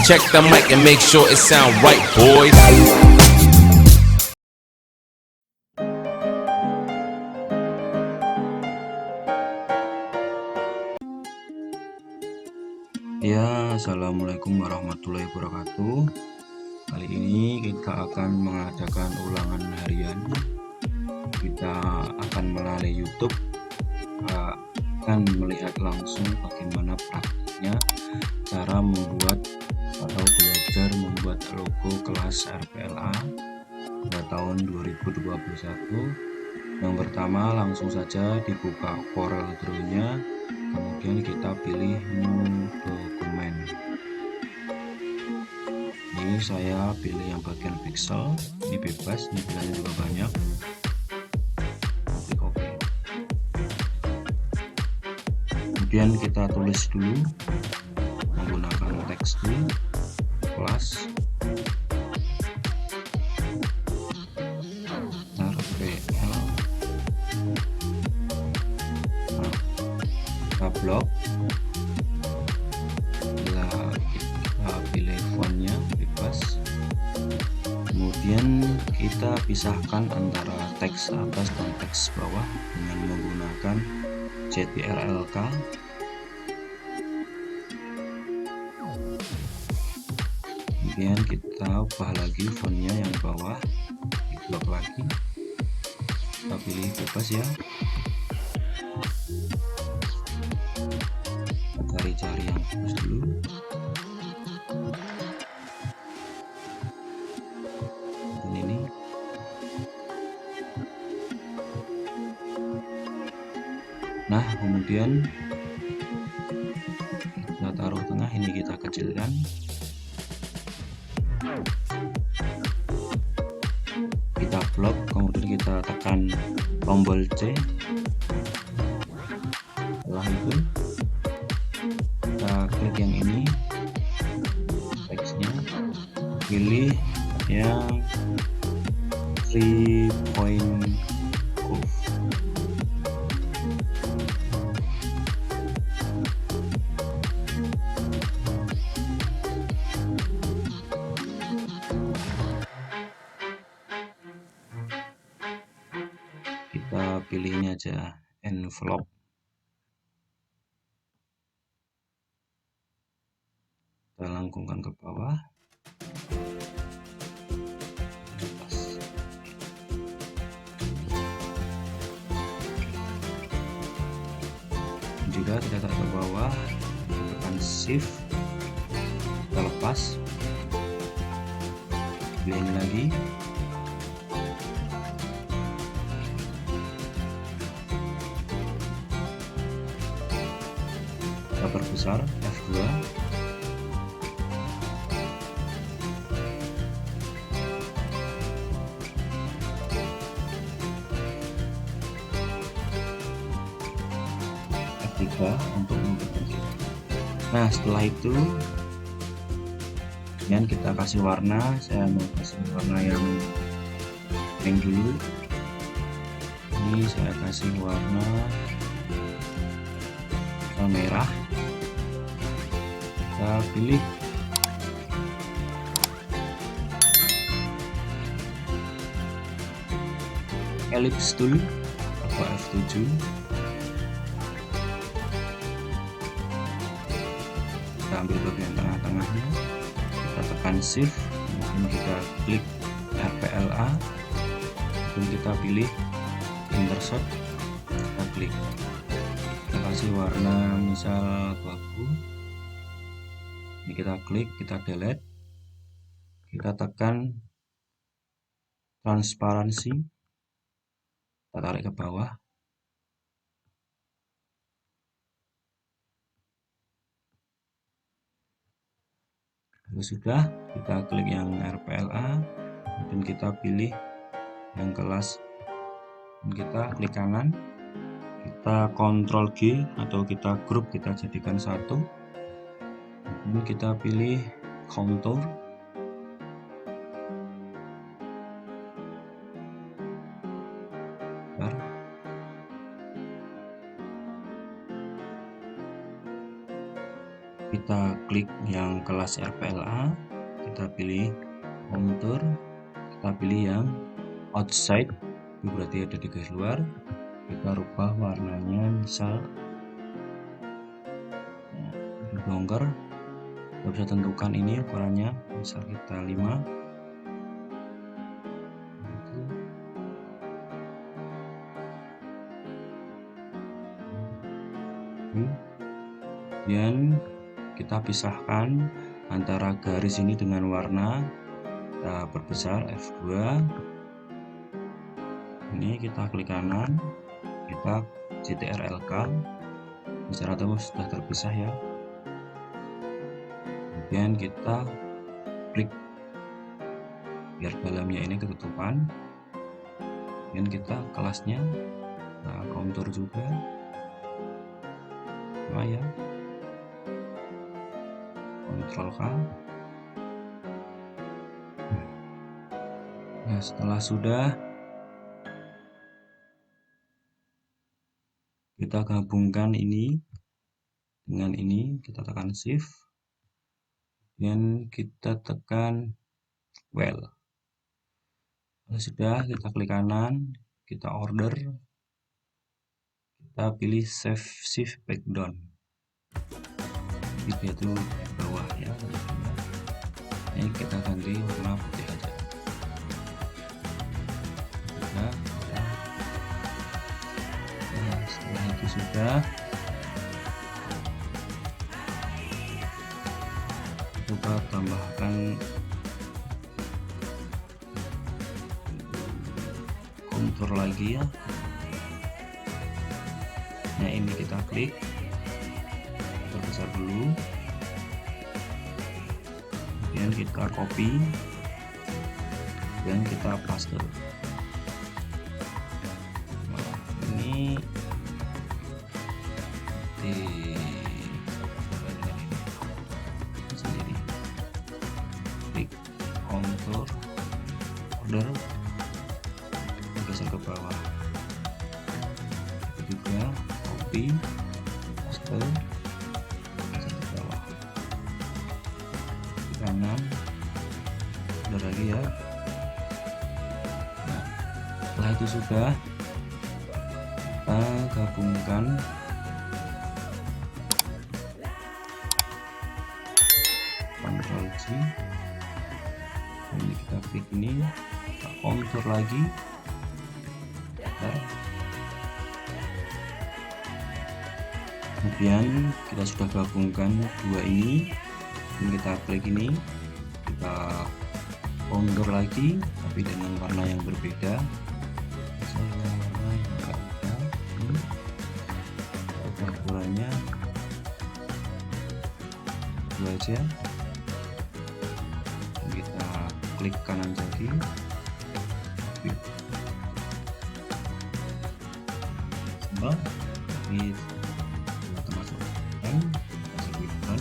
Check the mic and make sure it sound right, boys. Ya, assalamualaikum warahmatullahi wabarakatuh. Kali ini kita akan mengadakan ulangan harian. Kita akan melalui YouTube, akan melihat langsung bagaimana praktiknya cara membuat atau belajar membuat logo kelas RPLA pada tahun 2021. Yang pertama, langsung saja dibuka Corel Draw-nya, kemudian kita pilih new dokumen. Ini saya pilih yang bagian pixel, ini bebas, ini pilihannya juga banyak. Klik OK. Kemudian kita tulis dulu menggunakan teks tool, kelas RPL. Kita blok, kita pilih fontnya bebas, kemudian kita pisahkan antara teks atas dan teks bawah dengan menggunakan CTRL-K. Kemudian kita ubah lagi fontnya yang bawah, di blok lagi, kita pilih bebas ya, cari-cari yang bagus dulu. Dan ini nah, kemudian kita taruh tengah, ini kita kecilkan, kita blok, kemudian kita tekan tombol C. Setelah itu kita klik yang ini, teksnya pilih yang 3-point curve. Kita pilihnya aja envelope. Kita langkungkan ke bawah. Juga kita tarik ke bawah, tekan shift, kita lepas, pilih ini lagi, kita perbesar F2, F3 untuk memperkecil. Nah, setelah itu kemudian kita kasih warna. Saya mau kasih warna yang pink dulu. Ini saya kasih warna merah. Kita pilih ellipse tool atau F7. Kita ambil bagian tengah-tengahnya, kita tekan shift, kemudian kita klik RPLA, kemudian kita pilih intersect, kita klik, kita kasih warna misal abu-abu. Ini kita klik, kita delete, kita tekan transparansi, kita tarik ke bawah. Kalau sudah, kita klik yang RPLA, kemudian kita pilih yang kelas, dan kita klik kanan, kita Ctrl G atau kita grup, kita jadikan satu, kemudian kita pilih contour, kita klik yang kelas RPLA, kita pilih contour, kita pilih yang outside, itu berarti ada di garis luar. Kita rubah warnanya, misal bongkar. Kita bisa tentukan ini ukurannya, misal kita 5. Kemudian kita pisahkan antara garis ini dengan warna, kita perbesar F2. Ini kita klik kanan, kita CTRL-K, secara otomatis sudah terpisah ya. Kemudian kita klik biar dalamnya ini ketutupan. Kemudian kita kelasnya, nah contour juga, nah ya, Ctrl K. Nah setelah sudah, kita gabungkan ini dengan ini, kita tekan Shift, dan kita tekan Well. Kalau sudah, kita klik kanan, kita order, kita pilih Save Shift Background. Dia itu di bawah ya. Ini kita ganti warna putih aja. Sudah, nah, setelah itu sudah, coba tambahkan contour lagi ya. Nah ini kita klik, kita besar dulu, kemudian kita copy dan kita paste. Nah, ini sendiri, klik contour, order, geser ke bawah, itu juga copy, paste, geser ke bawah, ke kanan, order lagi ya. Nah setelah itu sudah, kita gabungkan Ctrl C, ini kita klik ini, kita contour lagi. Kemudian kita sudah gabungkan dua ini, dan kita klik ini, kita contour lagi tapi dengan warna yang berbeda. Misalnya warna yang enggak ada, ini ukurannya dua aja. Kita klik kanan lagi, ini termasuk sebutkan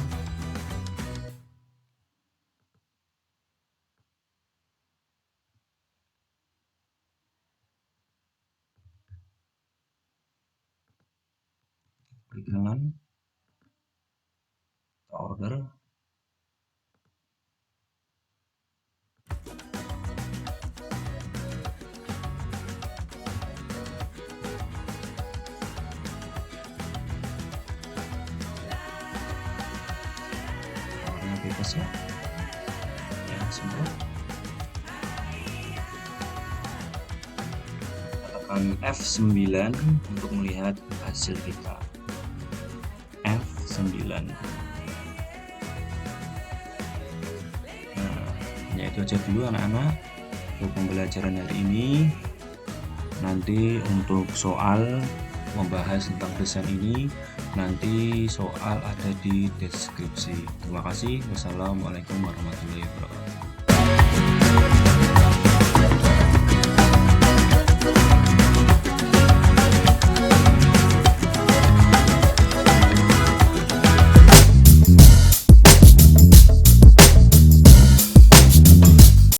klik kanan, order, bebas ya, yang semua. Tekan F9 untuk melihat hasil kita. F9. Nah, ya itu aja dulu anak-anak untuk pembelajaran hari ini. Nanti untuk soal membahas tentang desain ini, nanti soal ada di deskripsi. Terima kasih. Wassalamualaikum warahmatullahi wabarakatuh.